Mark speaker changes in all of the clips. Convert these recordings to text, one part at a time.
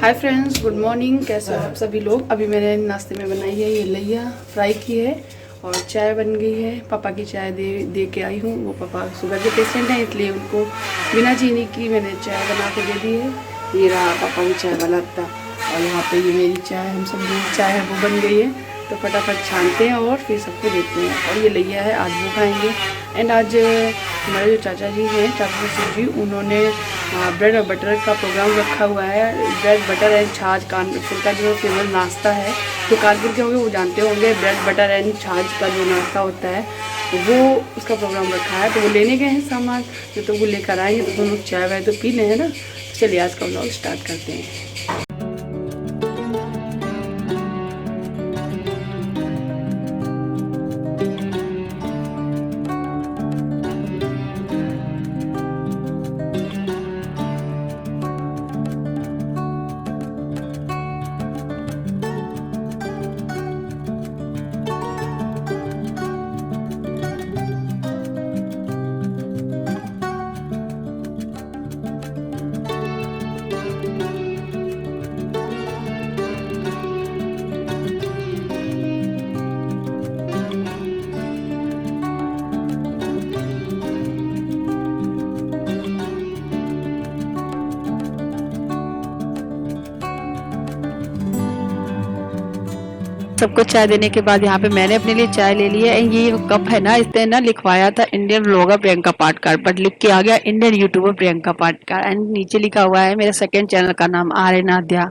Speaker 1: Hi friends, good morning. कैसे हो आप सभी लोग। अभी मैंने नाश्ते में बनाई है ये लैया फ्राई की है और चाय बन गई है। पापा की चाय दे के आई हूँ। वो पापा शुगर के पेशेंट हैं, इसलिए उनको बिना चीनी की मैंने चाय बना के दे दी है। ये रहा पापा की चाय वाला अत्ता और यहाँ पे ये मेरी चाय, हम सब लोग चाय है वो बन गई है। तो फटाफट छानते हैं और फिर सबको देते हैं। और ये लैया है, आज वो खाएँगे। एंड आज हमारे जो चाचा जी हैं, चाचा ससुर जी, उन्होंने ब्रेड और बटर का प्रोग्राम रखा हुआ है। ब्रेड बटर एंड छाछ कानपुर का जो फेमस नाश्ता है, जो कानपुर के होंगे वो जानते होंगे। ब्रेड बटर एंड छाछ का जो नाश्ता होता है वो उसका प्रोग्राम रखा है। तो वो लेने गए हैं सामान, तो वो लेकर आएंगे। तो दोनों चाय वाय तो पी लें, है ना। तो चलिए आज का व्लॉग स्टार्ट करते हैं। सबको चाय देने के बाद यहाँ पे मैंने अपने लिए चाय ले ली है। ये कप है ना, इसने ना लिखवाया था Indian blogger Priyanka Patkar, but लिख के आ गया Indian YouTuber Priyanka Patkar. And नीचे लिखा हुआ है मेरे सेकंड चैनल का नाम आर्यन आध्या।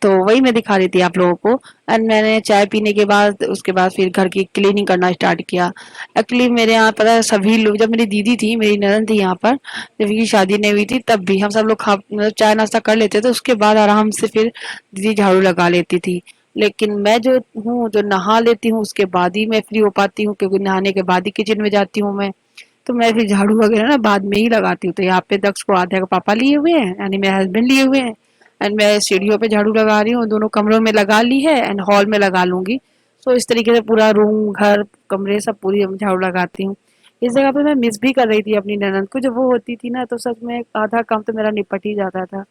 Speaker 1: तो वही मैं दिखा रही थी आप लोगों को। एंड मैंने चाय पीने के बाद उसके बाद फिर घर की क्लीनिंग करना स्टार्ट किया। एक्चुअली मेरे यहाँ पता है सभी लोग, जब मेरी दीदी थी, मेरी ननद थी यहाँ पर, जब की शादी नहीं हुई थी, तब भी हम सब लोग खा मतलब चाय नाश्ता कर लेते थे। उसके बाद आराम से फिर दीदी झाड़ू लगा लेती थी। लेकिन मैं जो हूँ, जो नहा लेती हूँ उसके बाद ही मैं फ्री हो पाती हूँ, क्योंकि नहाने के बाद ही किचन में जाती हूँ मैं। तो मैं फिर झाड़ू वगैरह ना बाद में ही लगाती हूँ। तो यहाँ पे दक्ष को आध्या का पापा लिए हुए हैं, यानी मेरे हस्बैंड लिए हुए हैं। एंड मैं सीढ़ियों पे झाड़ू लगा रही हूँ, दोनों कमरों में लगा ली है एंड हॉल में लगा लूंगी। सो इस तरीके से पूरा रूम, घर, कमरे सब पूरी झाड़ू लगाती हूँ। इस जगह पे मैं मिस भी कर रही थी अपनी ननद को। जब वो होती थी ना तो सच में आधा काम तो मेरा निपट ही जाता था।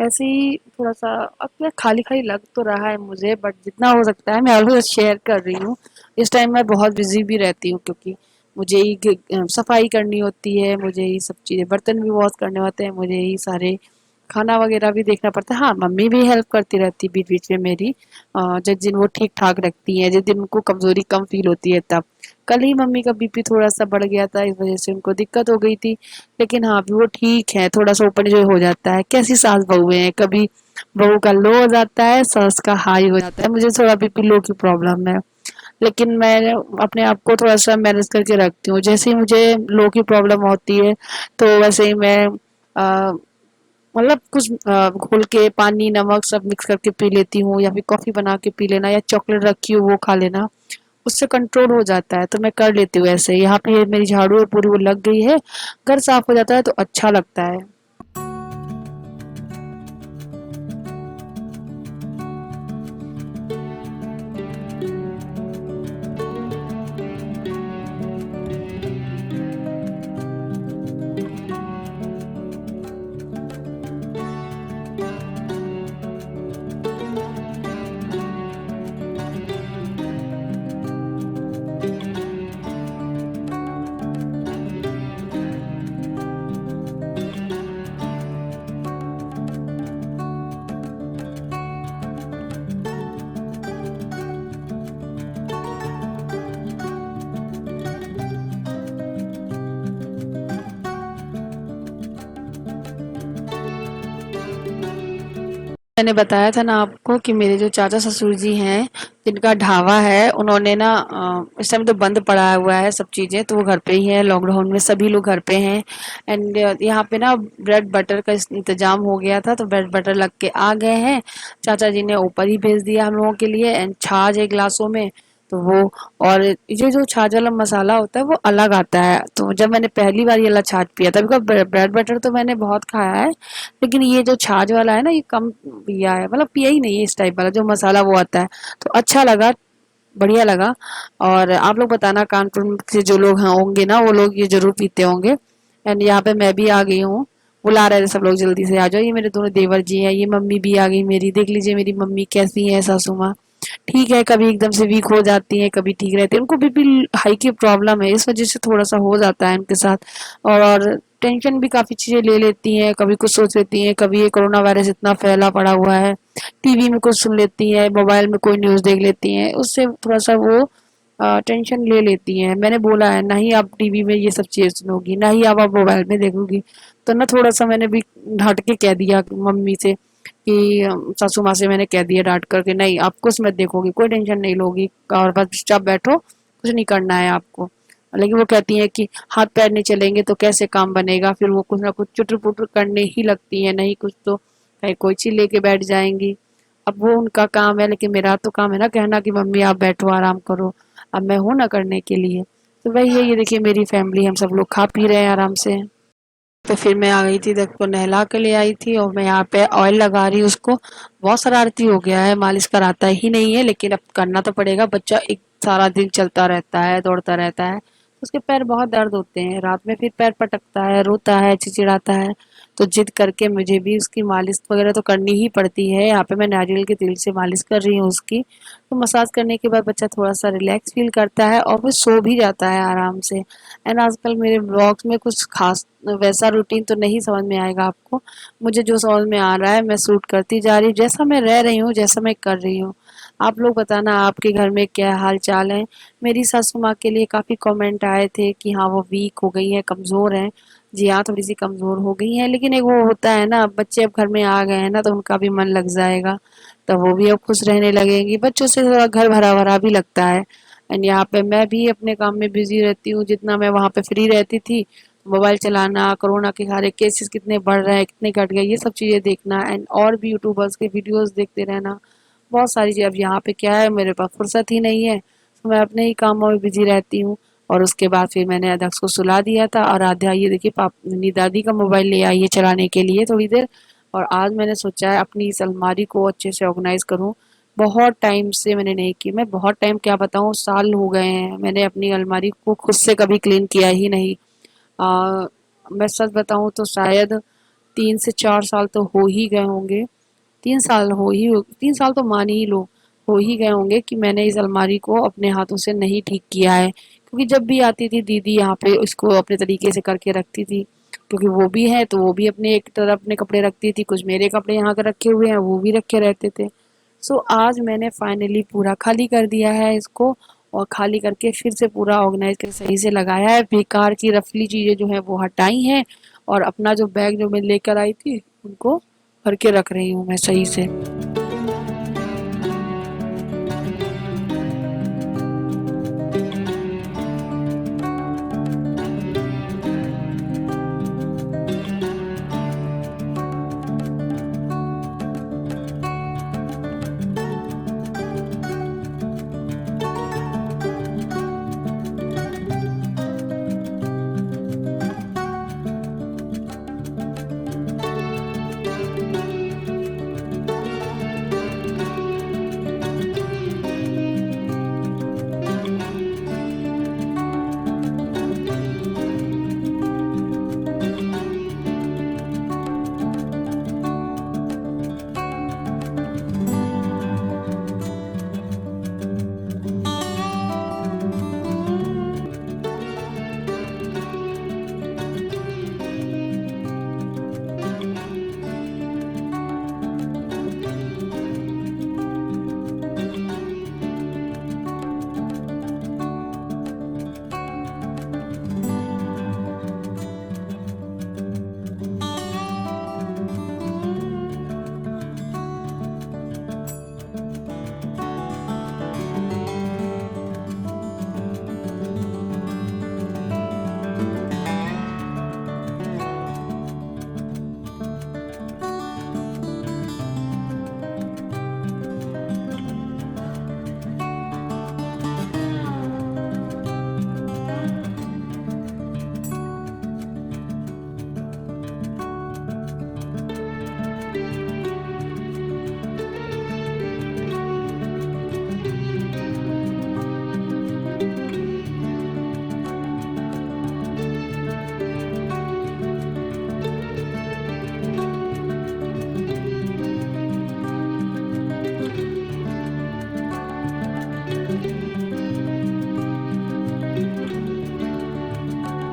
Speaker 1: ऐसे ही थोड़ा सा अब क्या खाली खाली लग तो रहा है मुझे, बट जितना हो सकता है मैं ऑलवेज शेयर कर रही हूँ। इस टाइम मैं बहुत बिजी भी रहती हूँ, क्योंकि मुझे ही सफाई करनी होती है, मुझे ही सब चीज़ें, बर्तन भी वॉश करने होते हैं, मुझे ही सारे खाना वगैरह भी देखना पड़ता है। हाँ, मम्मी भी हेल्प करती रहती है बीच बीच में मेरी, जिस दिन वो ठीक ठाक रखती हैं, जिस दिन उनको कमजोरी कम फील होती है तब। कल ही मम्मी का बीपी थोड़ा सा बढ़ गया था, इस वजह से उनको दिक्कत हो गई थी। लेकिन हाँ, अभी वो ठीक है, थोड़ा सा ऊपर नीचे हो जाता है। कैसी सास बहू है, कभी बहू का लो हो जाता है, सास का हाई हो जाता है। मुझे थोड़ा बीपी लो की प्रॉब्लम है, लेकिन मैं अपने आप को थोड़ा सा मैनेज करके रखती हूँ। जैसे ही मुझे लो की प्रॉब्लम होती है तो वैसे ही मैं मतलब कुछ घोल के पानी नमक सब मिक्स करके पी लेती हूँ, या फिर कॉफी बना के पी लेना, या चॉकलेट रखी हो वो खा लेना। उससे कंट्रोल हो जाता है, तो मैं कर लेती हूँ ऐसे। यहाँ पे मेरी झाड़ू पूरी वो लग गई है, घर साफ हो जाता है तो अच्छा लगता है। मैंने बताया था ना आपको कि मेरे जो चाचा ससुर जी हैं, जिनका ढाबा है, उन्होंने ना इस टाइम तो बंद पड़ा हुआ है सब चीज़ें, तो वो घर पे ही है। लॉकडाउन में सभी लोग घर पे हैं। एंड यहाँ पे ना ब्रेड बटर का इंतजाम हो गया था, तो ब्रेड बटर लग के आ गए हैं। चाचा जी ने ऊपर ही भेज दिया हम लोगों के लिए। एंड छाछ है गिलासों में, तो वो, और ये जो छाछ वाला मसाला होता है वो अलग आता है। तो जब मैंने पहली बार ये वाला छाछ पिया था, बिकॉज ब्रेड बटर तो मैंने बहुत खाया है, लेकिन ये जो छाछ वाला है ना, ये कम पिया है, मतलब पिया ही नहीं है। इस टाइप वाला जो मसाला वो आता है, तो अच्छा लगा, बढ़िया लगा। और आप लोग बताना कानपुर से जो लोग हैं होंगे ना, वो लोग ये जरूर पीते होंगे। एंड यहाँ पे मैं भी आ गई हूँ। बुला रहे थे सब लोग, जल्दी से आ जाओ, ये मेरे दोनों देवर जी हैं, ये मम्मी भी आ गई मेरी, देख लीजिए मेरी मम्मी कैसी है सासू माँ। ठीक है, कभी एकदम से वीक हो जाती है, कभी ठीक रहती है, उनको बीपी हाई की प्रॉब्लम है, इस वजह से थोड़ा सा हो जाता है उनके साथ। और टेंशन भी काफ़ी चीज़ें ले लेती हैं, कभी कुछ सोच लेती हैं, कभी ये कोरोना वायरस इतना फैला पड़ा हुआ है, टीवी में कुछ सुन लेती हैं, मोबाइल में कोई न्यूज़ देख लेती हैं, उससे थोड़ा सा वो टेंशन ले लेती हैं। मैंने बोला है, नहीं आप टीवी में ये सब चीज़ें सुनोगी, ना ही आप मोबाइल में देखोगी। तो ना थोड़ा सा मैंने भी डांट के कह दिया मम्मी से कि सासू माँ से मैंने कह दिया डांट करके, नहीं आप कुछ मत देखोगी, कोई टेंशन नहीं लोगी, और बस चुपचाप बैठो, कुछ नहीं करना है आपको। लेकिन वो कहती हैं कि हाथ पैर नहीं चलेंगे तो कैसे काम बनेगा, फिर वो कुछ ना कुछ चुटर पुटर करने ही लगती हैं, नहीं कुछ तो कहीं कोई चीज लेके बैठ जाएंगी। अब वो उनका काम है, लेकिन मेरा तो काम है ना कहना कि मम्मी आप बैठो आराम करो, अब मैं हूं ना करने के लिए। तो वही है, ये देखिए मेरी फैमिली, हम सब लोग खा पी रहे हैं आराम से। तो फिर मैं आ गई थी, देख को नहला के ले आई थी, और मैं यहाँ पे ऑयल लगा रही हूँ उसको। बहुत शरारती हो गया है, मालिश कराता ही नहीं है, लेकिन अब करना तो पड़ेगा, बच्चा एक सारा दिन चलता रहता है, दौड़ता रहता है, तो उसके पैर बहुत दर्द होते हैं, रात में फिर पैर पटकता है, रोता है, चिचिड़ाता है। तो जिद करके मुझे भी उसकी मालिश वगैरह तो करनी ही पड़ती है। यहाँ पे मैं नारियल के तेल से मालिश कर रही हूँ उसकी। तो मसाज करने के बाद बच्चा थोड़ा सा रिलैक्स फील करता है, और फिर सो भी जाता है आराम से। एंड आजकल मेरे ब्लॉग्स में कुछ खास वैसा रूटीन तो नहीं समझ में आएगा आपको, मुझे जो समझ में आ रहा है मैं शूट करती जा रही हूँ, जैसा मैं रह रही हूँ, जैसा मैं कर रही हूँ। आप लोग बताना आपके घर में क्या हाल चाल है। मेरी सासू माँ के लिए काफ़ी कमेंट आए थे कि हाँ वो वीक हो गई है, कमज़ोर हैं। जी हाँ, थोड़ी सी कमज़ोर हो गई हैं, लेकिन एक वो होता है ना, बच्चे अब घर में आ गए हैं ना, तो उनका भी मन लग जाएगा, तो वो भी अब खुश रहने लगेंगी, बच्चों से थोड़ा घर भरा भरा भी लगता है। एंड यहाँ पे मैं भी अपने काम में बिजी रहती हूँ, जितना मैं वहाँ पे फ्री रहती थी, मोबाइल चलाना, कोरोना के सारे केसेस कितने बढ़ रहे हैं, कितने घट गए, ये सब चीज़ें देखना, एंड और भी यूट्यूबर्स के वीडियोस देखते रहना, बहुत सारी चीज़। अब यहाँ पे क्या है, मेरे पास फुर्सत ही नहीं है, तो मैं अपने ही कामों में बिजी रहती हूँ। और उसके बाद फिर मैंने अदक्ष को सुला दिया था, और आध्या ये देखिए पाप अपनी दादी का मोबाइल ले आई है चलाने के लिए थोड़ी देर। और आज मैंने सोचा है अपनी इस अलमारी को अच्छे से ऑर्गेनाइज करूँ। बहुत टाइम से मैंने नहीं की, मैं बहुत टाइम क्या बताऊँ, साल हो गए हैं मैंने अपनी अलमारी को खुद से कभी क्लीन किया ही नहीं। आ, मैं सच बताऊँ तो शायद 3 से 4 साल तो हो ही गए होंगे। 3 साल 3 साल तो मान ही लो, हो ही गए होंगे कि मैंने इस अलमारी को अपने हाथों से नहीं ठीक किया है। क्योंकि जब भी आती थी दीदी यहाँ पे इसको अपने तरीके से करके रखती थी, क्योंकि वो भी है तो वो भी अपने एक तरफ अपने कपड़े रखती थी, कुछ मेरे कपड़े यहाँ के रखे हुए हैं वो भी रखे रहते थे। सो आज मैंने फाइनली पूरा खाली कर दिया है इसको, और खाली करके फिर से पूरा ऑर्गेनाइज करके सही से लगाया है, बेकार की रफली चीज़ें जो हैं वो हटाई हैं, और अपना जो बैग जो मैं लेकर आई थी उनको भर के रख रही हूँ मैं सही से।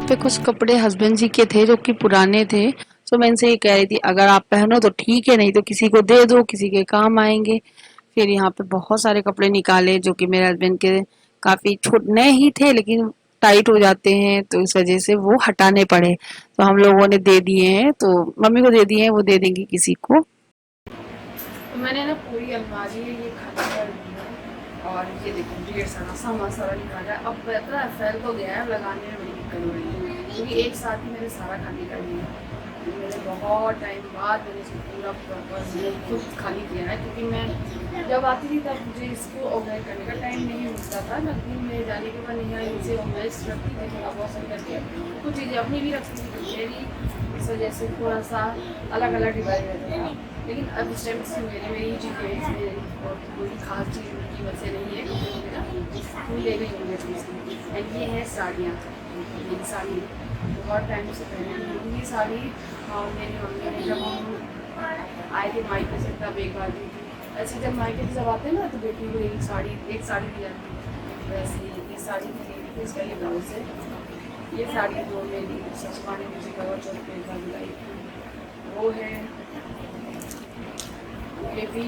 Speaker 1: पे कुछ कपड़े हस्बैंड जी के थे जो कि पुराने थे। तो मैं इनसे ये कह रही थी अगर आप पहनो तो ठीक है, नहीं तो किसी को दे दो, किसी के काम आएंगे। फिर यहाँ पे बहुत सारे कपड़े निकाले जो कि मेरे हस्बैंड के काफ़ी छोट नए ही थे लेकिन टाइट हो जाते हैं, तो इस वजह से वो हटाने पड़े। तो हम लोगों ने दे दिए हैं, तो मम्मी को दे दिए हैं, वो दे देंगी किसी को। तो मैंने ना पूरी अलमारी ये खाली कर दी है और ये देखो ढेर सारा सामान सारा निकाला है। अब पता है फैल तो गया है, लगाने में बड़ी दिक्कत हो रही है क्योंकि एक साथ ही मैंने सारा खाली कर दिया। मैंने बहुत टाइम बाद मैंने इसको पूरा प्रॉपर खुद खाली किया है क्योंकि मैं जब आती थी तब मुझे इसको ऑर्गेनाइज करने का टाइम नहीं मिलता था। लेकिन मैं जाने के बाद नहीं इसे ऑर्गेनाइज रखती थी थोड़ा बहुत सब करके, कुछ चीज़ें अपनी भी रखती थी मेरी, इस वजह से थोड़ा सा अलग अलग डिवाइड रहता था। लेकिन अब इस टाइम से मेरी चीज़ें इसमें और कोई खास चीज़ उनकी वजह से नहीं है, फूल ले गई होंगे चीज़। एंड ये है साड़ियाँ, मेरी साड़ी बहुत टाइम से पहले ये साड़ी मेरी मम्मी ने जब हम आए थे मायके से तब एक बार दी थी। ऐसे जब मायके से जब आते हैं ना तो बेटी को एक साड़ी दी जाती है, वैसे ये साड़ी भी दी थी। इसका ये ब्लाउज है, ये साड़ी जो मेरी ससुमा ने मुझे कवर चौथ पे एक बार दिलाई थी वो है। ये भी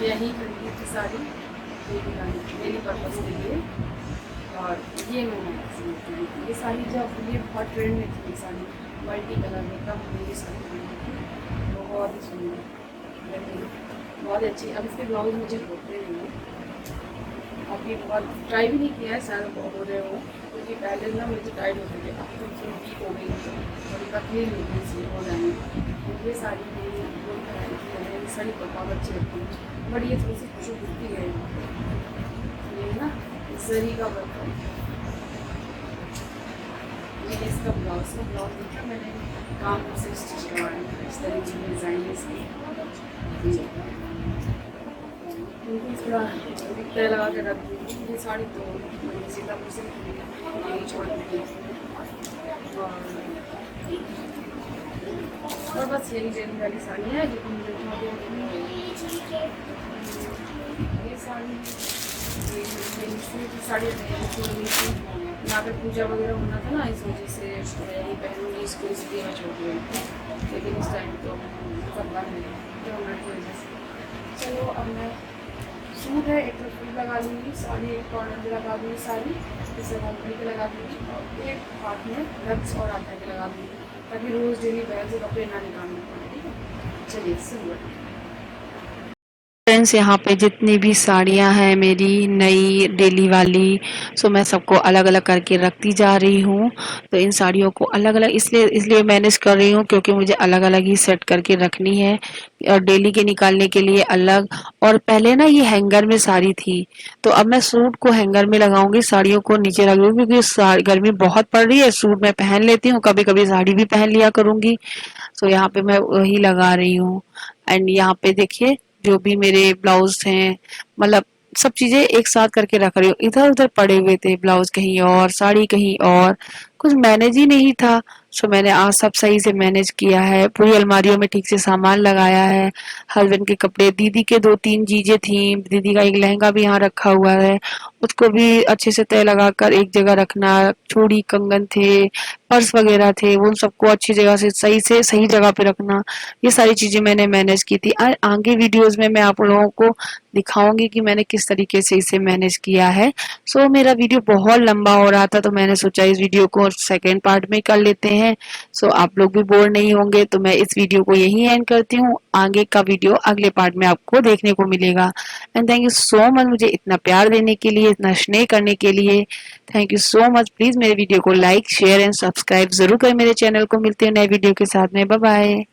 Speaker 1: यही खरीदी थी साड़ी डेली पर्पज़ के लिए। और ये मैंने ये साड़ी जब ये बहुत ट्रेंड में थी, साड़ी मल्टी कलर में, तब मुझे ये साड़ी खरीदी थी, बहुत ही सुंदर, बहुत अच्छी। अब इसके ब्लाउज मुझे होते नहीं है, अब ये बहुत ट्राई भी नहीं किया है, शायद हो रहे हो क्योंकि पहले ना मुझे टाइट होते थे, अब तो थोड़ी वीक हो गई थोड़ी पतली हो गई इसलिए हो जाए। ये साड़ी मेरी साड़ी बहुत अच्छी लगती है, बट ये थोड़ी सी खुशबू दिखती है ये ना जरी का वर्क है। मैंने इसका ब्लाउज देखा, मैंने काम से स्टिच करवाया है, इस तरीके की डिज़ाइन है इसकी। थोड़ा तय लगा के रख दी ये साड़ी, तो मैंने सीतापुर से यही छोड़ दी और बस यही डेली वाली साड़ी है जो मुझे ये साड़ी साड़ी यहाँ पे पूजा वगैरह होना था ना, इस वजह से मैं यही पहनूँगी इसको, इसलिए मैं छोड़ रही हूँ। लेकिन इस टाइम तो कपड़ा है की वजह से। चलो अब मैं सूट है एक फूल लगा लूँगी, साड़ी एक कॉर्नर पे लगा दूँगी, साड़ी इसे कंपनी के लगा दूँगी और एक हाथ में रक्स और आटा के लगा दूँगी ताकि रोज़ डेली बैग से कपड़े ना निकालने पड़े। ठीक है, चलिए शुरू। फ्रेंड्स यहाँ पे जितनी भी साड़ियाँ हैं मेरी नई डेली वाली, सो मैं सबको अलग अलग करके रखती जा रही हूँ। तो इन साड़ियों को अलग अलग इसलिए मैनेज कर रही हूँ क्योंकि मुझे अलग अलग ही सेट करके रखनी है और डेली के निकालने के लिए अलग। और पहले ना ये हैंगर में साड़ी थी, तो अब मैं सूट को हैंगर में लगाऊंगी, साड़ियों को नीचे रख दूँगी क्योंकि गर्मी बहुत पड़ रही है। सूट मैं पहन लेती हूँ, कभी कभी साड़ी भी पहन लिया करूँगी। सो यहाँ पे मैं वही लगा रही हूँ। एंड यहाँ पे देखिए जो भी मेरे ब्लाउज हैं, मतलब सब चीजें एक साथ करके रख रही हूँ। इधर उधर पड़े हुए थे ब्लाउज कहीं और, साड़ी कहीं और, कुछ मैनेज ही नहीं था। सो मैंने आज सब सही से मैनेज किया है, पूरी अलमारियों में ठीक से सामान लगाया है। हस्बैंड के कपड़े, दीदी के 2-3 चीजें थी, दीदी का एक लहंगा भी यहाँ रखा हुआ है, उसको भी अच्छे से तय लगाकर एक जगह रखना। चूड़ी कंगन थे, पर्स वगैरह थे, उन सबको अच्छी जगह से सही जगह पे रखना। ये सारी चीजें मैंने मैनेज की थी। आगे वीडियोस में मैं आप लोगों को दिखाऊंगी कि मैंने किस तरीके से इसे मैनेज किया है। सो मेरा वीडियो बहुत लंबा हो रहा था तो मैंने सोचा इस वीडियो को सेकेंड पार्ट में कर लेते हैं। सो आप लोग भी बोर नहीं होंगे, तो मैं इस वीडियो को यही एंड करती हूँ। आगे का वीडियो अगले पार्ट में आपको देखने को मिलेगा। And thank you so much मुझे इतना प्यार देने के लिए, इतना स्नेह करने के लिए। Thank you so much. Please मेरे वीडियो को लाइक शेयर एंड सब्सक्राइब जरूर करें मेरे चैनल को। मिलते हैं नए वीडियो के साथ में। Bye bye.